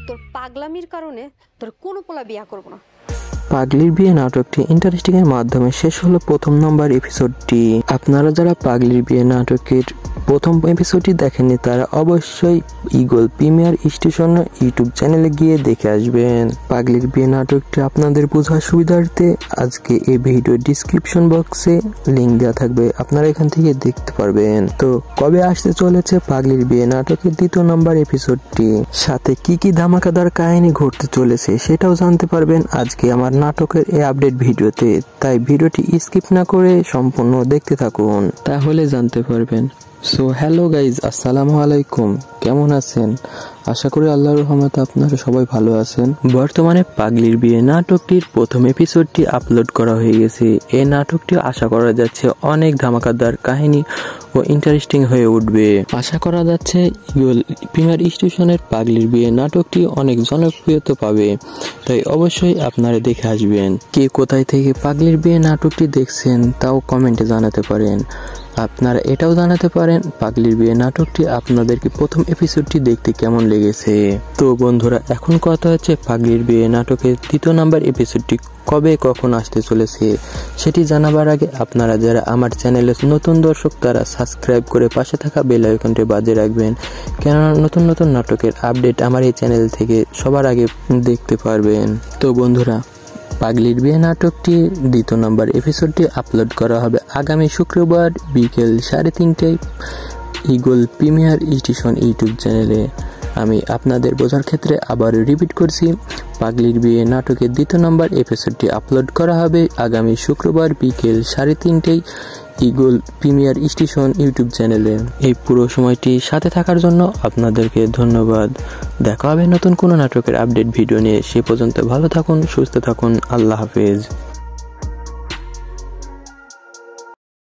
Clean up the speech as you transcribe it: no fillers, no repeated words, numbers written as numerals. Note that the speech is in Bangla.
তোর পাগলামির কারণে তোর কোনো পোলা বিয়া করবো না। পাগলির বিয়ে নাটকটি ইন্টারেস্টিং এর মাধ্যমে শেষ হলো প্রথম নম্বর এপিসোডটি। আপনারা যারা পাগলির বিয়ে নাটকের প্রথম এপিসোডটি দেখেননি তারা অবশ্যই ইগল প্রিমিয়ার স্টেশন ইউটিউব চ্যানেলে গিয়ে দেখে আসবেন। পাগলির বিয়ে নাটকটি আপনাদের বোঝার সুবিধার্থে আজকে এই ভিডিও ডিসক্রিপশন বক্সে লিংক দেওয়া থাকবে, আপনারা এখান থেকে দেখতে পারবেন। তো কবে আসতে চলেছে পাগলির বিয়ে নাটকের দ্বিতীয় নম্বর এপিসোডটি, সাথে কি কি ধামাকাদার কাহিনী ঘটতে চলেছে সেটাও জানতে পারবেন আজকে আমার নাটকের এই আপডেট ভিডিওতে। তাই ভিডিওটি স্কিপ না করে সম্পূর্ণ দেখতে থাকুন, তাহলে জানতে পারবেন। সো হ্যালো গাইজ, আসসালামু আলাইকুম, কেমন আছেন? আশা করি আল্লাহর রহমতে আপনারা সবাই ভালো আছেন। বর্তমানে পাগলির বিয়ে নাটকটির প্রথম এপিসোডটি আপলোড করা হয়ে গেছে। এই নাটকটি আশা করা যাচ্ছে অনেক ধামাকাদার কাহিনী ও ইন্টারেস্টিং হয়ে উঠবে। আশা করা যাচ্ছে ইগল প্রিমিয়ার স্টেশনের পাগলির বিয়ে নাটকটি অনেক জনপ্রিয়তা পাবে, তাই অবশ্যই আপনারা দেখে আসবেন। কে কোথায় থেকে পাগলির বিয়ে নাটকটি দেখছেন তাও কমেন্টে জানাতে পারেন। আপনারা এটাও জানাতে পারেন পাগলির বিয়ে নাটকটি আপনাদেরকে প্রথম এপিসোডটি দেখতে কেমন লেগেছে। তো বন্ধুরা, এখন কথা হচ্ছে পাগলির বিয়ে নাটকের দ্বিতীয় নাম্বার এপিসোডটি কবে কখন আসতে চলেছে সেটি জানাবার আগে আপনারা যারা আমার চ্যানেলে নতুন দর্শক তারা সাবস্ক্রাইব করে পাশে থাকা বেল আইকনটি বাজিয়ে রাখবেন, কেননা নতুন নতুন নাটকের আপডেট আমার এই চ্যানেল থেকে সবার আগে দেখতে পারবেন। তো বন্ধুরা, পাগলির বিয়ে নাটকটি দ্বিতীয় নম্বর এপিসোডটি আপলোড করা হবে আগামী শুক্রবার বিকেল 3:30টায় ইগল প্রিমিয়ার স্টেশন ইউটিউব চ্যানেলে। আমি আপনাদের বোঝার ক্ষেত্রে আবার রিপিট করছি, পাগলির বিয়ে নাটকের দ্বিতীয় নম্বর এপিসোডটি আপলোড করা হবে আগামী শুক্রবার বিকেল 3:30টায় ইগল প্রিমিয়ার স্টেশন ইউটিউব চ্যানেলে। এই পুরো সময়টি সাথে থাকার জন্য আপনাদেরকে ধন্যবাদ। দেখা হবে নতুন কোনো নাটকের আপডেট ভিডিও নিয়ে। সে পর্যন্ত ভালো থাকুন, সুস্থ থাকুন, আল্লাহ হাফেজ।